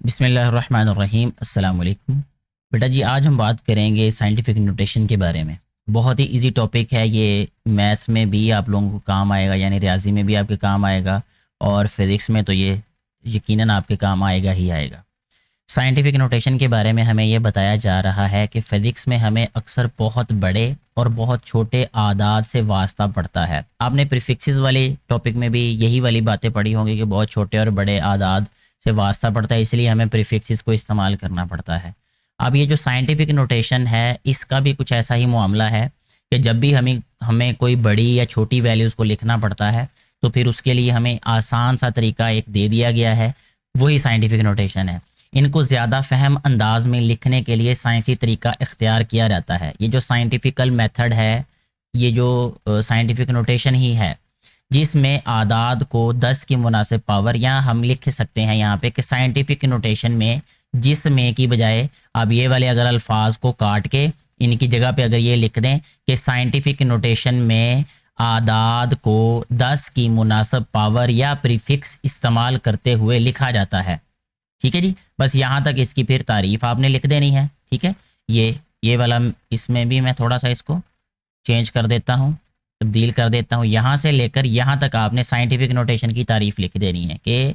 बिस्मिल्लाहिर्रहमानिर्रहीम। अस्सलाम वालेकुम। बेटा जी, आज हम बात करेंगे साइंटिफिक नोटेशन के बारे में। बहुत ही इजी टॉपिक है ये। मैथ्स में भी आप लोगों को काम आएगा, यानी रियाजी में भी आपके काम आएगा, और फिज़िक्स में तो ये यकीनन आपके काम आएगा ही आएगा। साइंटिफिक नोटेशन के बारे में हमें ये बताया जा रहा है कि फ़िज़िक्स में हमें अक्सर बहुत बड़े और बहुत छोटे आदाद से वास्ता पड़ता है। आपने प्रीफिक्सेस वाले टॉपिक में भी यही वाली बातें पढ़ी होंगी कि बहुत छोटे और बड़े आदाद से वास्ता पड़ता है, इसलिए हमें प्रीफिक्सेस को इस्तेमाल करना पड़ता है। अब ये जो साइंटिफिक नोटेशन है, इसका भी कुछ ऐसा ही मामला है कि जब भी हमें कोई बड़ी या छोटी वैल्यूज़ को लिखना पड़ता है, तो फिर उसके लिए हमें आसान सा तरीका एक दे दिया गया है, वही साइंटिफिक नोटेशन है। इनको ज़्यादा फ़हम अंदाज में लिखने के लिए साइंसी तरीका इख्तियार किया जाता है। ये जो साइंटिफिकल मेथड है, ये जो साइंटिफिक नोटेशन ही है, जिसमें आदाद को 10 की मुनासिब पावर, या हम लिख सकते हैं यहाँ पे कि साइंटिफिक नोटेशन में जिसमें की बजाय आप ये वाले अगर अल्फाज को काट के इनकी जगह पे अगर ये लिख दें कि साइंटिफिक नोटेशन में आदाद को 10 की मुनासिब पावर या प्रीफिक्स इस्तेमाल करते हुए लिखा जाता है। ठीक है जी, बस यहाँ तक इसकी फिर तारीफ़ आपने लिख देनी है। ठीक है, ये वाला इसमें भी मैं थोड़ा सा इसको चेंज कर देता हूँ, तब्दील कर देता हूँ। यहाँ से लेकर यहाँ तक आपने साइंटिफिक नोटेशन की तारीफ़ लिख देनी है कि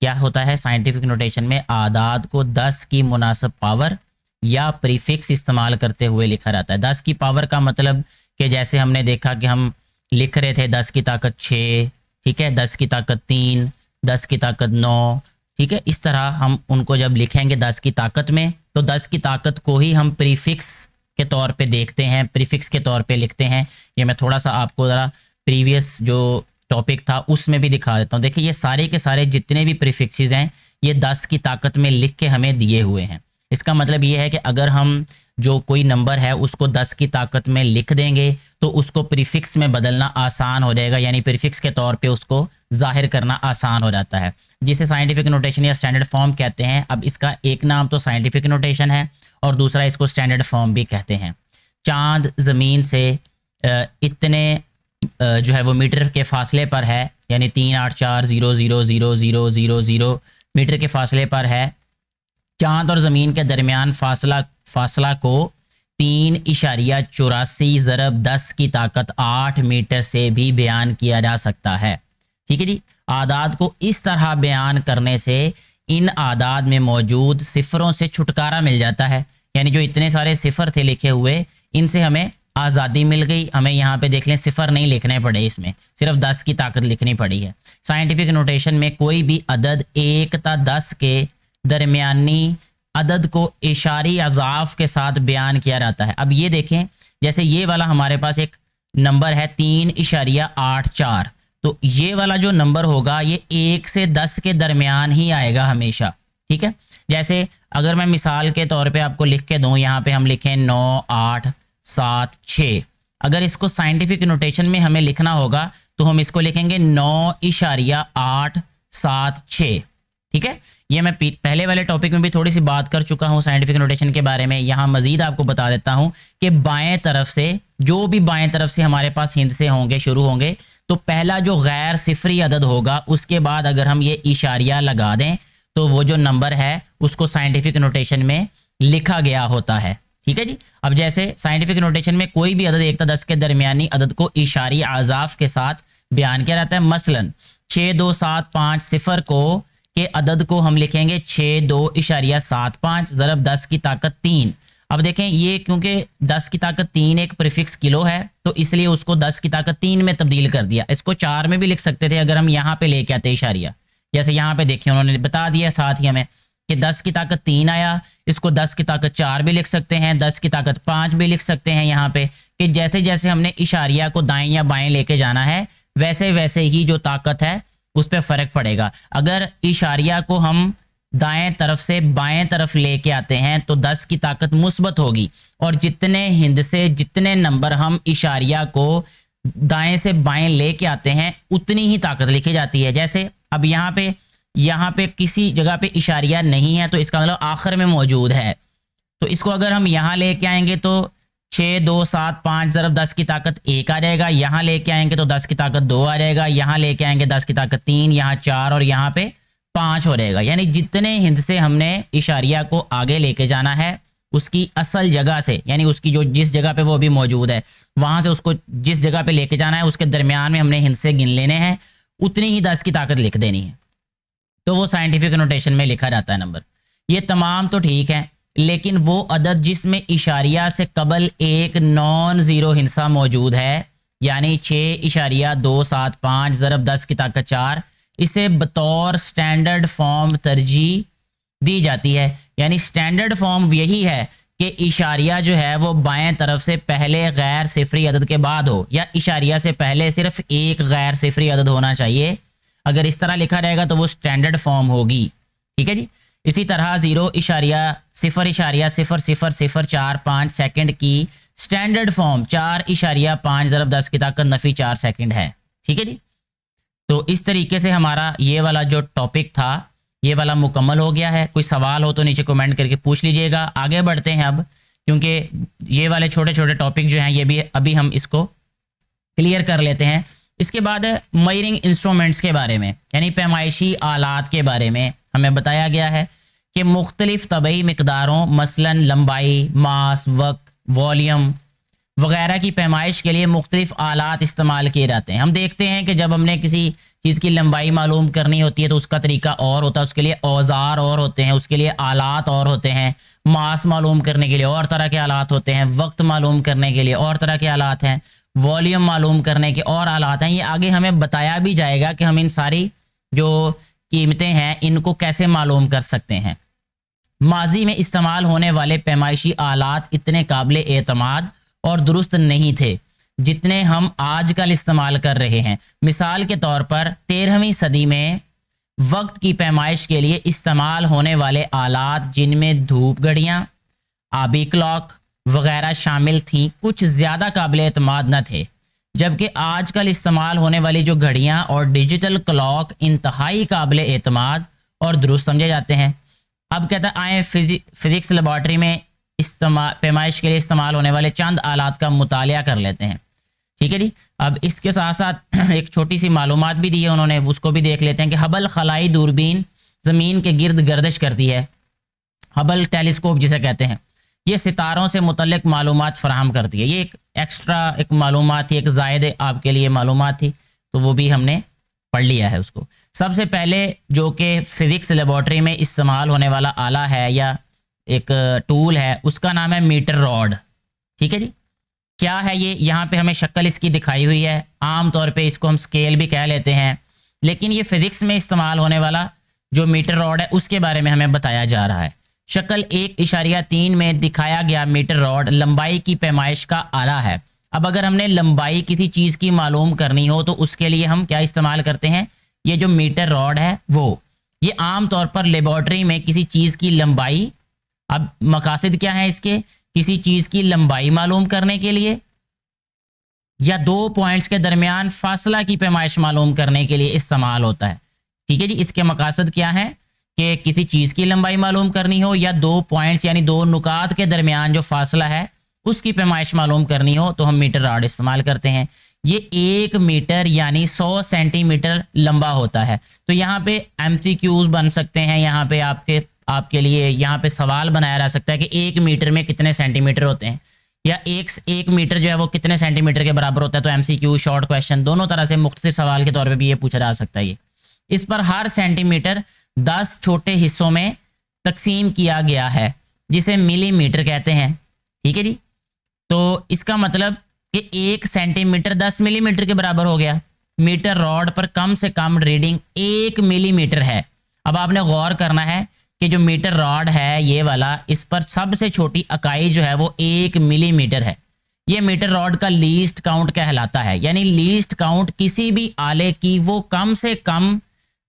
क्या होता है। साइंटिफिक नोटेशन में आदाद को 10 की मुनासिब पावर या प्रीफिक्स इस्तेमाल करते हुए लिखा जाता है। 10 की पावर का मतलब कि जैसे हमने देखा कि हम लिख रहे थे 10 की ताकत 6, ठीक है, 10 की ताकत 3, 10 की ताकत 9, ठीक है। इस तरह हम उनको जब लिखेंगे 10 की ताकत में, तो 10 की ताकत को ही हम प्रीफिक्स के तौर पे देखते हैं, प्रीफिक्स के तौर पे लिखते हैं। ये मैं थोड़ा सा आपको ज़रा प्रीवियस जो टॉपिक था उसमें भी दिखा देता हूँ। देखिए, ये सारे के सारे जितने भी प्रीफिक्सेस हैं, ये 10 की ताकत में लिख के हमें दिए हुए हैं। इसका मतलब ये है कि अगर हम जो कोई नंबर है उसको 10 की ताकत में लिख देंगे तो उसको प्रीफिक्स में बदलना आसान हो जाएगा, यानी प्रीफिक्स के तौर पे उसको ज़ाहिर करना आसान हो जाता है, जिसे साइंटिफिक नोटेशन या स्टैंडर्ड फॉर्म कहते हैं। अब इसका एक नाम तो साइंटिफिक नोटेशन है और दूसरा इसको स्टैंडर्ड फॉर्म भी कहते हैं। चाँद ज़मीन से इतने जो है वो मीटर के फासले पर है, यानी 384,000,000 मीटर के फासले पर है। चाँद और ज़मीन के दरमियान फासला को 3.84 ज़रब 10 की ताकत 8 मीटर से भी बयान किया जा सकता है। ठीक है जी। आदाद को इस तरह बयान करने से इन आदाद में मौजूद सिफरों से छुटकारा मिल जाता है, यानी जो इतने सारे सिफर थे लिखे हुए, इनसे हमें आज़ादी मिल गई। हमें यहाँ पे देख लें, सिफर नहीं लिखने पड़े, इसमें सिर्फ 10 की ताकत लिखनी पड़ी है। साइंटिफिक नोटेशन में कोई भी अदद 1 ता 10 के दरमियानी अदद को इशारी अज़ाफ़ के साथ बयान किया जाता है। अब ये देखें, जैसे ये वाला हमारे पास एक नंबर है 3.84, तो ये वाला जो नंबर होगा ये 1 से 10 के दरमियान ही आएगा हमेशा। ठीक है, जैसे अगर मैं मिसाल के तौर पे आपको लिख के दूँ, यहाँ पे हम लिखें 9, 8, 7, 6। अगर इसको साइंटिफिक नोटेशन में हमें लिखना होगा तो हम इसको लिखेंगे 9.876। ठीक है, ये मैं पहले वाले टॉपिक में भी थोड़ी सी बात कर चुका हूँ साइंटिफिक नोटेशन के बारे में। यहाँ मजीद आपको बता देता हूँ कि बाएं तरफ से जो भी बाएं तरफ से हमारे पास हिंद से होंगे, शुरू होंगे, तो पहला जो गैर सिफरी अदद होगा उसके बाद अगर हम ये इशारिया लगा दें तो वो जो नंबर है उसको साइंटिफिक नोटेशन में लिखा गया होता है। ठीक है जी। अब जैसे साइंटिफिक नोटेशन में कोई भी अदद 1 ता 10 के दरमियानी अदद को इशारी आज़ाफ़ के साथ बयान किया जाता है। मसलन 6275 के अदद को हम लिखेंगे 62.75 ज़रब 10 की ताकत 3। अब देखें, ये क्योंकि 10 की ताकत 3 एक प्रीफिक्स किलो है, तो इसलिए उसको 10 की ताकत 3 में तब्दील कर दिया। इसको 4 में भी लिख सकते थे अगर हम यहाँ पे लेके आते इशारिया। जैसे यहाँ पे देखिए, उन्होंने बता दिया साथ ही हमें कि 10 की ताकत 3 आया, इसको 10 की ताकत 4 भी लिख सकते हैं, 10 की ताकत 5 भी लिख सकते हैं। यहाँ पे कि जैसे जैसे हमने इशारिया को दाएं या बाएं लेके जाना है, वैसे वैसे ही जो ताकत है उस पर फ़र्क पड़ेगा। अगर इशारिया को हम दाएं तरफ से बाएं तरफ लेके आते हैं तो 10 की ताकत मुस्बत होगी, और जितने हिंद से जितने नंबर हम इशारिया को दाएं से बाएं लेके आते हैं उतनी ही ताकत लिखी जाती है। जैसे अब यहाँ पे किसी जगह पे इशारिया नहीं है, तो इसका मतलब आखिर में मौजूद है, तो इसको अगर हम यहाँ लेके आएंगे तो 6275 ज़रब 10 की ताकत 1 आ जाएगा। यहाँ लेके आएंगे तो 10 की ताकत 2 आ जाएगा। यहाँ लेके आएंगे 10 की ताकत 3, यहाँ 4 और यहाँ पे 5 हो रहेगा। यानी जितने हिंद से हमने इशारिया को आगे लेके जाना है उसकी असल जगह से, यानी उसकी जो जिस जगह पे वो अभी मौजूद है वहां से उसको जिस जगह पे लेके जाना है उसके दरमियान में हमने हिंद से गिन लेने हैं, उतनी ही 10 की ताकत लिख देनी है। तो वो साइंटिफिक नोटेशन में लिखा जाता है नंबर। ये तमाम तो ठीक है, लेकिन वो अदद जिसमें इशारिया से कबल एक नॉन ज़ीरो हिंसा मौजूद है, यानी 6.275 ज़रब 10 की ताकत 4, इसे बतौर स्टैंडर्ड फॉर्म तरजीह दी जाती है। यानी स्टैंडर्ड फॉर्म यही है कि इशारिया जो है वो बाएं तरफ से पहले गैर सिफरी अदद के बाद हो, या इशारिया से पहले सिर्फ एक गैर सिफरी अदद होना चाहिए। अगर इस तरह लिखा रहेगा तो वो स्टैंडर्ड फॉर्म होगी। ठीक है जी। इसी तरह 0.0000045 सेकंड की स्टैंडर्ड फॉर्म 4.5 ज़रब 10 की ताकत नफी 4 सेकंड है। ठीक है जी। तो इस तरीके से हमारा ये वाला जो टॉपिक था ये वाला मुकम्मल हो गया है। कोई सवाल हो तो नीचे कमेंट करके पूछ लीजिएगा। आगे बढ़ते हैं अब, क्योंकि ये वाले छोटे छोटे टॉपिक जो हैं ये भी अभी हम इसको क्लियर कर लेते हैं। इसके बाद मेजरिंग इंस्ट्रूमेंट्स के बारे में, यानी पैमाइशी आलात के बारे में हमें बताया गया है कि मुख्तलिफ तबई मिकदारों मसलन लंबाई, मास, वक्त, वॉल्यूम वगैरह की पैमाइश के लिए मुख्तलिफ आलात इस्तेमाल किए जाते हैं। हम देखते हैं कि जब हमने किसी चीज़ की लंबाई मालूम करनी होती है तो उसका तरीका और होता है, उसके लिए औजार और होते हैं, उसके लिए आलात और होते हैं। मास मालूम करने के लिए और तरह के आलात होते हैं, वक्त मालूम करने के लिए और तरह के आलात हैं, वॉल्यूम मालूम करने के और आलात हैं। ये आगे हमें बताया भी जाएगा कि हम इन सारी जो कीमतें हैं इनको कैसे मालूम कर सकते हैं। माजी में इस्तेमाल होने वाले पैमाइशी आलात इतने काबिल एतमाद और दुरुस्त नहीं थे जितने हम आजकल इस्तेमाल कर रहे हैं। मिसाल के तौर पर 13वीं सदी में वक्त की पैमाइश के लिए इस्तेमाल होने वाले आलात जिनमें धूप घड़ियाँ, आबी क्लॉक वगैरह शामिल थीं, कुछ ज़्यादा काबिल एतमाद न थे, जबकि आजकल इस्तेमाल होने वाली जो घड़ियाँ और डिजिटल क्लॉक इंतहाई काबिल एतमाद और दुरुस्त समझे जाते हैं। अब कहता है आए फिज़िक्स लेबॉर्ट्री में पैमाइश के लिए इस्तेमाल होने वाले चंद आलात का मुतालिया कर लेते हैं। ठीक है जी। अब इसके साथ साथ एक छोटी सी मालूमात भी दी है उन्होंने, उसको भी देख लेते हैं कि हबल खलाई दूरबीन ज़मीन के गिर्द गर्दिश करती है। हबल टेलीस्कोप जिसे कहते हैं, ये सितारों से मुतल्लिक मालूमात फराहम करती है। ये एक एक्स्ट्रा एक मालूमात थी, एक ज़ायद आपके लिए मालूमात थी, तो वो भी हमने पढ़ लिया है उसको। सबसे पहले जो कि फ़िज़िक्स लेबॉर्ट्री में इस्तेमाल होने वाला आला है या एक टूल है, उसका नाम है मीटर रॉड। ठीक है जी। क्या है ये? यहाँ पे हमें शक्ल इसकी दिखाई हुई है। आम तौर पे इसको हम स्केल भी कह लेते हैं, लेकिन ये फिज़िक्स में इस्तेमाल होने वाला जो मीटर रॉड है उसके बारे में हमें बताया जा रहा है। शक्ल 1.3 में दिखाया गया मीटर रॉड लंबाई की पैमाइश का आला है। अब अगर हमने लंबाई किसी चीज़ की मालूम करनी हो तो उसके लिए हम क्या इस्तेमाल करते हैं? ये जो मीटर रॉड है वो, ये आम तौर पर लेबॉर्ट्री में किसी चीज़ की लंबाई, अब मकासद क्या है इसके? किसी चीज़ की लंबाई मालूम करने के लिए या दो पॉइंट्स के दरमियान फासला की पैमाइश मालूम करने के लिए इस्तेमाल होता है। ठीक है जी। इसके मकासद क्या है कि किसी चीज़ की लंबाई मालूम करनी हो या दो पॉइंट्स यानी दो नुकात के दरमियान जो फासला है उसकी पैमाइश मालूम करनी हो तो हम मीटर रॉड इस्तेमाल करते हैं। ये 1 मीटर यानी 100 सेंटीमीटर लंबा होता है। तो यहाँ पे MCQs बन सकते हैं, यहाँ पे आपके लिए यहाँ पे सवाल बनाया जा सकता है कि 1 मीटर में कितने सेंटीमीटर होते हैं, या एक मीटर जो है वो कितने सेंटीमीटर के बराबर होता है। तो MCQ शॉर्ट क्वेश्चन दोनों तरह से मुख्तसर सवाल के तौर पे भी ये पूछा जा सकता है। ये इस पर हर सेंटीमीटर 10 छोटे हिस्सों में तकसीम किया गया है जिसे मिलीमीटर कहते हैं। ठीक है जी। तो इसका मतलब कि 1 सेंटीमीटर 10 मिलीमीटर के बराबर हो गया। मीटर रॉड पर कम से कम रीडिंग 1 मिलीमीटर है। अब आपने गौर करना है कि जो मीटर रॉड है ये वाला, इस पर सबसे छोटी इकाई जो है वो 1 मिलीमीटर है। ये मीटर रॉड का लीस्ट काउंट कहलाता है। यानी लीस्ट काउंट किसी भी आले की वो कम से कम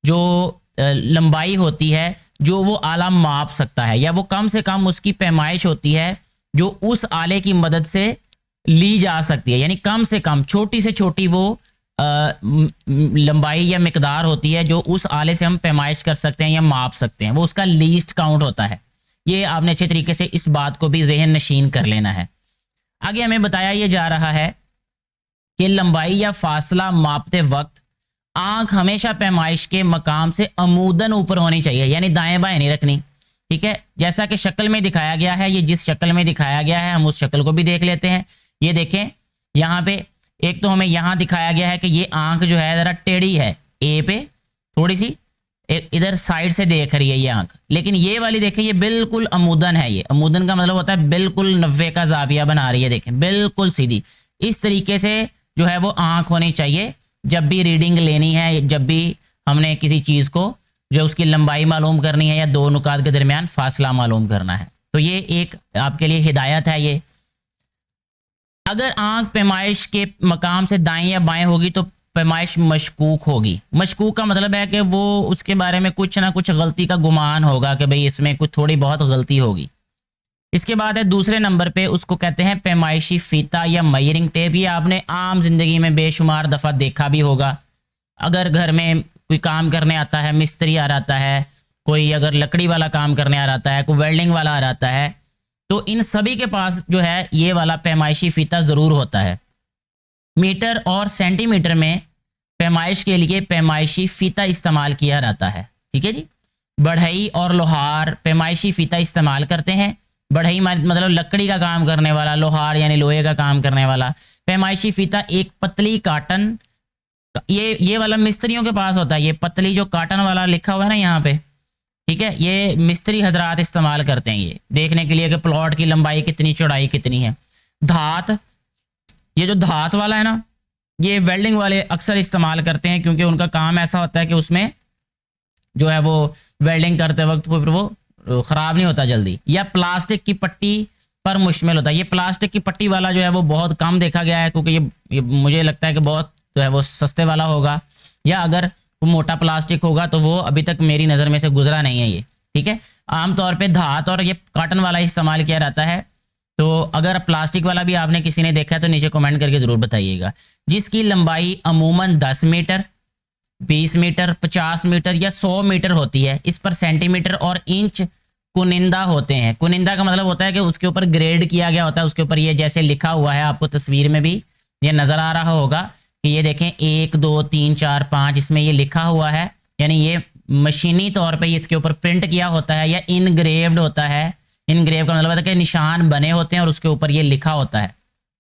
जो लंबाई होती है जो वो आला माप सकता है, या वो कम से कम उसकी पैमाइश होती है जो उस आले की मदद से ली जा सकती है। यानी कम से कम छोटी से छोटी वो लंबाई या मिकदार होती है जो उस आले से हम पैमाइश कर सकते हैं या माप सकते हैं, वो उसका लीस्ट काउंट होता है। ये आपने अच्छे तरीके से इस बात को भी ज़हन नशीन कर लेना है। आगे हमें बताया ये जा रहा है कि लंबाई या फासला मापते वक्त आंख हमेशा पैमाइश के मकाम से अमूदन ऊपर होनी चाहिए, यानी दाएं बाएं नहीं रखनी। ठीक है, जैसा कि शक्ल में दिखाया गया है, ये जिस शक्ल में दिखाया गया है हम उस शक्ल को भी देख लेते हैं। ये देखें यहाँ पे एक तो हमें यहाँ दिखाया गया है कि ये आंख जो है ज़रा टेढ़ी है, ए पे थोड़ी सी इधर साइड से देख रही है ये आंख, लेकिन ये वाली देखें ये बिल्कुल अमूदन है। ये अमूदन का मतलब होता है बिल्कुल 90 का जाविया बना रही है, देखें बिल्कुल सीधी। इस तरीके से जो है वो आंख होनी चाहिए जब भी रीडिंग लेनी है, जब भी हमने किसी चीज़ को जो उसकी लंबाई मालूम करनी है या दो नुकात के दरमियान फासला मालूम करना है। तो ये एक आपके लिए हिदायत है। ये अगर आंख पैमाइश के मकाम से दाएं या बाएं होगी तो पैमाइश मशकूक होगी। मशकूक का मतलब है कि वो उसके बारे में कुछ ना कुछ गलती का गुमान होगा कि भाई इसमें कुछ थोड़ी बहुत गलती होगी। इसके बाद है दूसरे नंबर पे, उसको कहते हैं पैमाइशी फीता या मेजरिंग टेप। ये आपने आम जिंदगी में बेशुमार दफ़ा देखा भी होगा। अगर घर में कोई काम करने आता है, मिस्त्री आ रहता है, कोई अगर लकड़ी वाला काम करने आ रहता है, कोई वेल्डिंग वाला आ रहता है, तो इन सभी के पास जो है ये वाला पैमाइशी फीता ज़रूर होता है। मीटर और सेंटीमीटर में पैमाइश के लिए पैमाइशी फीता इस्तेमाल किया जाता है। ठीक है जी। बढ़ई और लोहार पैमाइशी फीता इस्तेमाल करते हैं। बढ़ई मतलब लकड़ी का काम करने वाला, लोहार यानी लोहे का काम करने वाला। पैमाइशी फीता एक पतली काटन, ये वाला मिस्त्रियों के पास होता है। ये पतली जो काटन वाला लिखा हुआ है ना यहाँ पे, ठीक है, ये मिस्त्री हजरात इस्तेमाल करते हैं ये देखने के लिए कि प्लॉट की लंबाई कितनी, चौड़ाई कितनी है। धात, ये जो धात वाला है ना, ये वेल्डिंग वाले अक्सर इस्तेमाल करते हैं क्योंकि उनका काम ऐसा होता है कि उसमें जो है वो वेल्डिंग करते वक्त वो ख़राब नहीं होता जल्दी। या प्लास्टिक की पट्टी पर मुश्तमिल होता है। ये प्लास्टिक की पट्टी वाला जो है वो बहुत कम देखा गया है क्योंकि ये मुझे लगता है कि बहुत जो है वो सस्ते वाला होगा, या अगर वो मोटा प्लास्टिक होगा तो वो अभी तक मेरी नज़र में से गुजरा नहीं है ये। ठीक है, आमतौर पे धात और ये काटन वाला इस्तेमाल किया जाता है। तो अगर प्लास्टिक वाला भी आपने किसी ने देखा है तो नीचे कमेंट करके ज़रूर बताइएगा। जिसकी लंबाई अमूमन 10 मीटर, 20 मीटर, 50 मीटर या 100 मीटर होती है। इस पर सेंटीमीटर और इंच कुनिंदा होते हैं। कुनिंदा का मतलब होता है कि उसके ऊपर ग्रेड किया गया होता है। उसके ऊपर ये जैसे लिखा हुआ है, आपको तस्वीर में भी ये नज़र आ रहा होगा कि ये देखें 1 2 3 4 5 इसमें ये लिखा हुआ है, यानी ये मशीनी तौर पे इसके ऊपर प्रिंट किया होता है या इनग्रेव्ड होता है। इनग्रेव का मतलब है कि निशान बने होते हैं और उसके ऊपर ये लिखा होता है।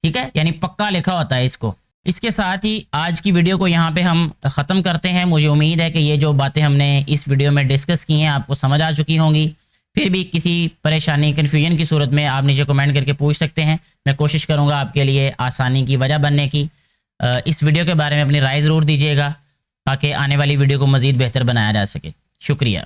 ठीक है, यानी पक्का लिखा होता है इसको। इसके साथ ही आज की वीडियो को यहाँ पे हम ख़त्म करते हैं। मुझे उम्मीद है कि ये जो बातें हमने इस वीडियो में डिस्कस की हैं आपको समझ आ चुकी होंगी। फिर भी किसी परेशानी, कन्फ्यूजन की सूरत में आप नीचे कमेंट करके पूछ सकते हैं। मैं कोशिश करूँगा आपके लिए आसानी की वजह बनने की। इस वीडियो के बारे में अपनी राय ज़रूर दीजिएगा ताकि आने वाली वीडियो को मज़ीद बेहतर बनाया जा सके। शुक्रिया।